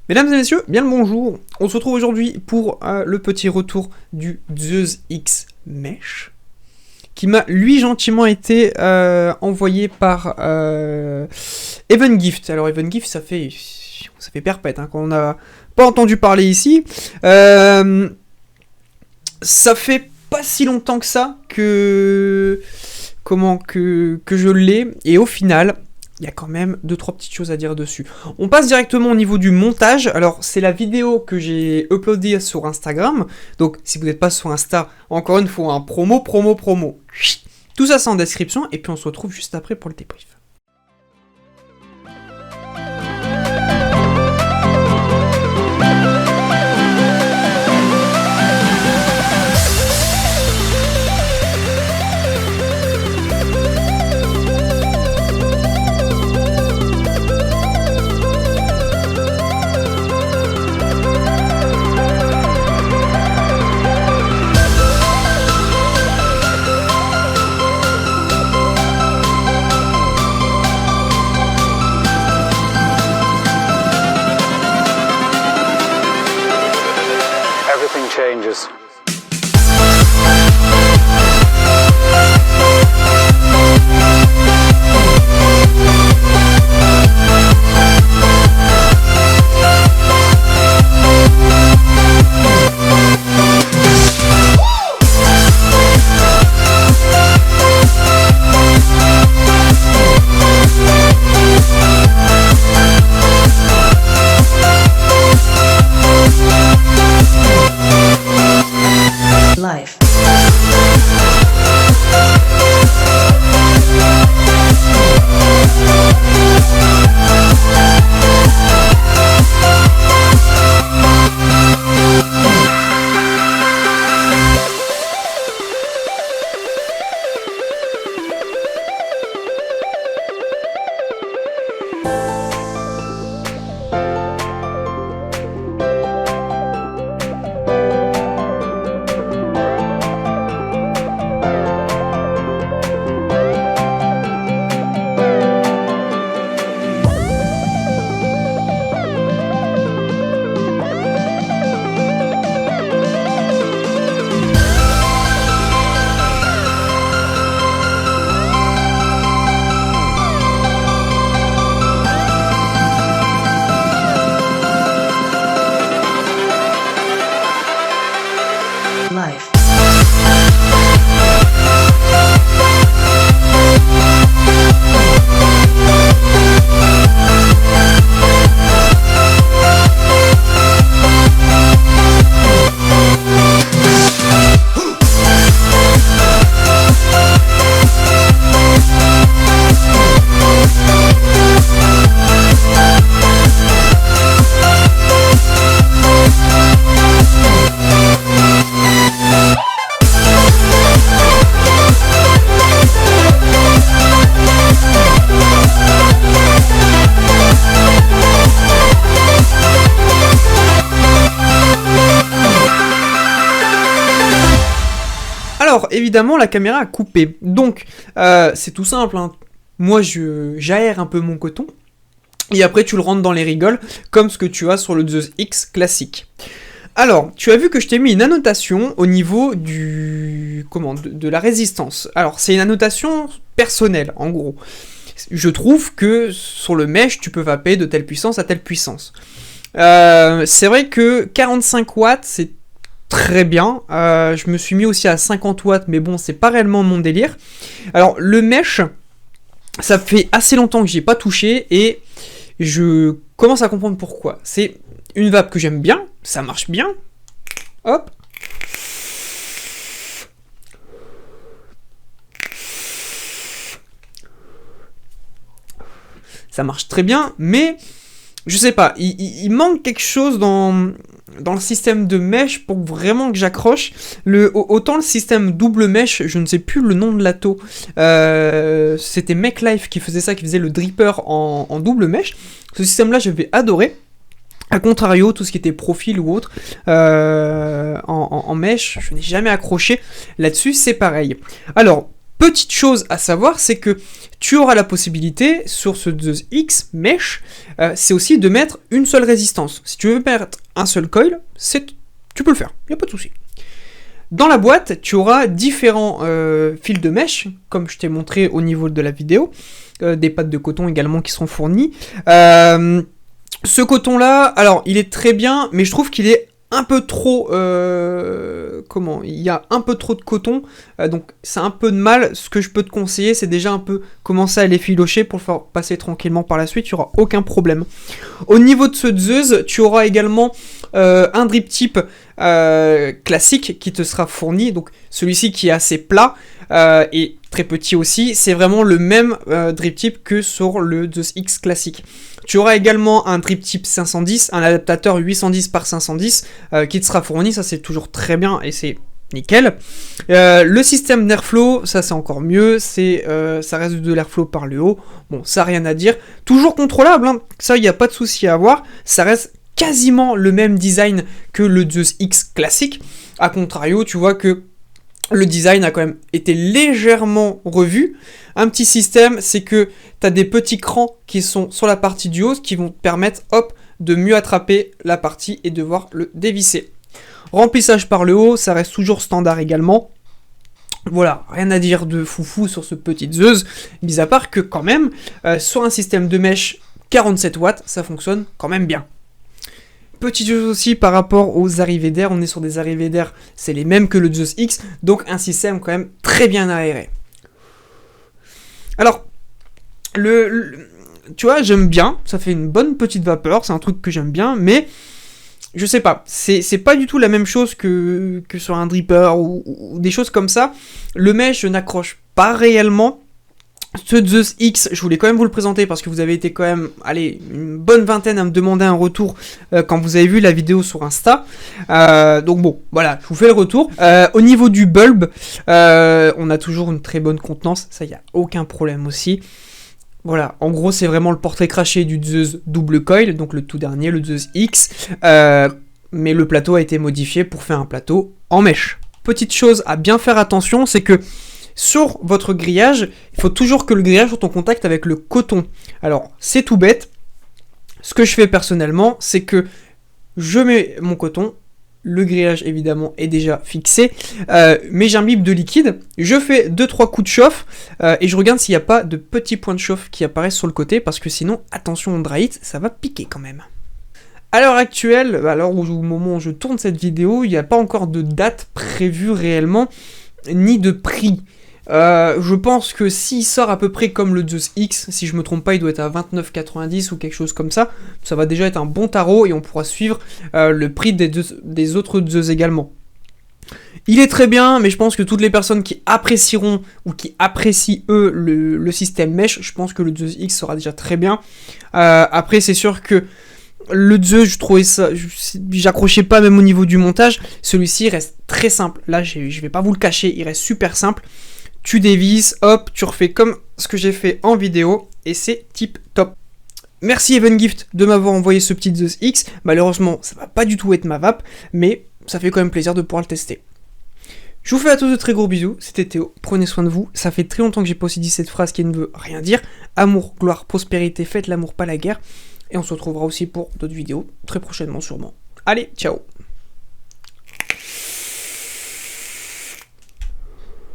Mesdames et messieurs, bien le bonjour. On se retrouve aujourd'hui pour le petit retour du Zeus X Mesh, qui m'a lui gentiment été envoyé par Even Gift. Alors Even Gift, ça fait perpète, hein, quand on n'a pas entendu parler ici. Ça fait pas si longtemps que ça que je l'ai, et au final, il y a quand même 2-3 petites choses à dire dessus. On passe directement au niveau du montage. Alors, c'est la vidéo que j'ai uploadée sur Instagram. Donc, si vous n'êtes pas sur Insta, encore une fois, un promo. Tout ça, c'est en description. Et puis, on se retrouve juste après pour le débrief. Everything changes. Life. Life. Alors, évidemment, la caméra a coupé. Donc, c'est tout simple, hein. Moi, j'aère un peu mon coton. Et après, tu le rentres dans les rigoles, comme ce que tu as sur le Zeus X classique. Alors, tu as vu que je t'ai mis une annotation au niveau de la résistance. Alors, c'est une annotation personnelle, en gros. Je trouve que sur le mesh, tu peux vaper de telle puissance à telle puissance. C'est vrai que 45 watts, c'est très bien. Je me suis mis aussi à 50 watts, mais bon, c'est pas réellement mon délire. Alors, le mesh, ça fait assez longtemps que j'y ai pas touché, et je commence à comprendre pourquoi. C'est une vape que j'aime bien, ça marche bien. Hop. Ça marche très bien, mais je sais pas, il manque quelque chose dans le système de mesh pour vraiment que j'accroche. Autant le système double mesh, je ne sais plus le nom de l'atto, c'était Make Life qui faisait ça, qui faisait le dripper en double mesh. Ce système-là, j'avais adoré. A contrario, tout ce qui était profil ou autre, en mesh, je n'ai jamais accroché. Là-dessus, c'est pareil. Alors, Petite chose à savoir, c'est que tu auras la possibilité sur ce Zeus X Mesh, c'est aussi de mettre une seule résistance. Si tu veux mettre un seul coil, tu peux le faire, il n'y a pas de souci. Dans la boîte, tu auras différents fils de mèche, comme je t'ai montré au niveau de la vidéo, des pattes de coton également qui seront fournies. Ce coton-là, alors il est très bien, mais je trouve qu'il est un peu trop... il y a un peu trop de coton, donc c'est un peu de mal. Ce que je peux te conseiller, c'est déjà un peu commencer à l'effilocher pour le faire passer tranquillement par la suite, il n'y aura aucun problème. Au niveau de ce Zeus, tu auras également un drip tip classique qui te sera fourni, donc celui-ci qui est assez plat et très petit aussi, c'est vraiment le même drip tip que sur le Zeus X classique. Tu auras également un drip tip 510, un adaptateur 810 par 510 qui te sera fourni, ça c'est toujours très bien et c'est nickel. Le système d'airflow, ça c'est encore mieux, ça reste de l'airflow par le haut, bon ça rien à dire, toujours contrôlable, hein. Ça il n'y a pas de souci à avoir, ça reste quasiment le même design que le Zeus X classique, a contrario tu vois que le design a quand même été légèrement revu. Un petit système, c'est que tu as des petits crans qui sont sur la partie du haut qui vont te permettre, hop, de mieux attraper la partie et de voir le dévisser. Remplissage par le haut, ça reste toujours standard également. Voilà, rien à dire de foufou sur ce petit Zeus, mis à part que quand même, sur un système de mèche 47 watts, ça fonctionne quand même bien. Petite chose aussi par rapport aux arrivées d'air, on est sur des arrivées d'air, c'est les mêmes que le Zeus X, donc un système quand même très bien aéré. Alors, tu vois, j'aime bien, ça fait une bonne petite vapeur, c'est un truc que j'aime bien, mais je sais pas, c'est pas du tout la même chose que sur un dripper ou des choses comme ça. Le mesh, je n'accroche pas réellement. Ce Zeus X, je voulais quand même vous le présenter parce que vous avez été quand même, allez, une bonne vingtaine à me demander un retour quand vous avez vu la vidéo sur Insta. Donc bon, voilà, je vous fais le retour. Au niveau du bulb, on a toujours une très bonne contenance, ça y a aucun problème aussi. Voilà, en gros c'est vraiment le portrait craché du Zeus double coil, donc le tout dernier, le Zeus X. Mais le plateau a été modifié pour faire un plateau en mèche. Petite chose à bien faire attention, c'est que sur votre grillage, il faut toujours que le grillage soit en contact avec le coton. Alors, c'est tout bête. Ce que je fais personnellement, c'est que je mets mon coton, le grillage évidemment est déjà fixé, mais j'imbibe de liquide, je fais 2-3 coups de chauffe, et je regarde s'il n'y a pas de petits points de chauffe qui apparaissent sur le côté, parce que sinon, attention au dry heat, ça va piquer quand même. À l'heure actuelle, au moment où je tourne cette vidéo, il n'y a pas encore de date prévue réellement, ni de prix. Je pense que s'il sort à peu près comme le Zeus X, si je me trompe pas, il doit être à 29,90 ou quelque chose comme ça. Ça va déjà être un bon tarot et on pourra suivre le prix des autres Zeus également. Il est très bien, mais je pense que toutes les personnes qui apprécieront ou qui apprécient eux le système mesh, je pense que le Zeus X sera déjà très bien. Après, c'est sûr que le Zeus, je trouvais ça, j'accrochais pas même au niveau du montage. Celui-ci reste très simple. Là, je vais pas vous le cacher, il reste super simple. Tu dévisses, hop, tu refais comme ce que j'ai fait en vidéo, et c'est tip top. Merci Evengift de m'avoir envoyé ce petit Zeus X. Malheureusement, ça va pas du tout être ma vape, mais ça fait quand même plaisir de pouvoir le tester. Je vous fais à tous de très gros bisous, c'était Théo, prenez soin de vous. Ça fait très longtemps que j'ai pas aussi dit cette phrase qui ne veut rien dire. Amour, gloire, prospérité, faites l'amour, pas la guerre. Et on se retrouvera aussi pour d'autres vidéos, très prochainement sûrement. Allez, ciao!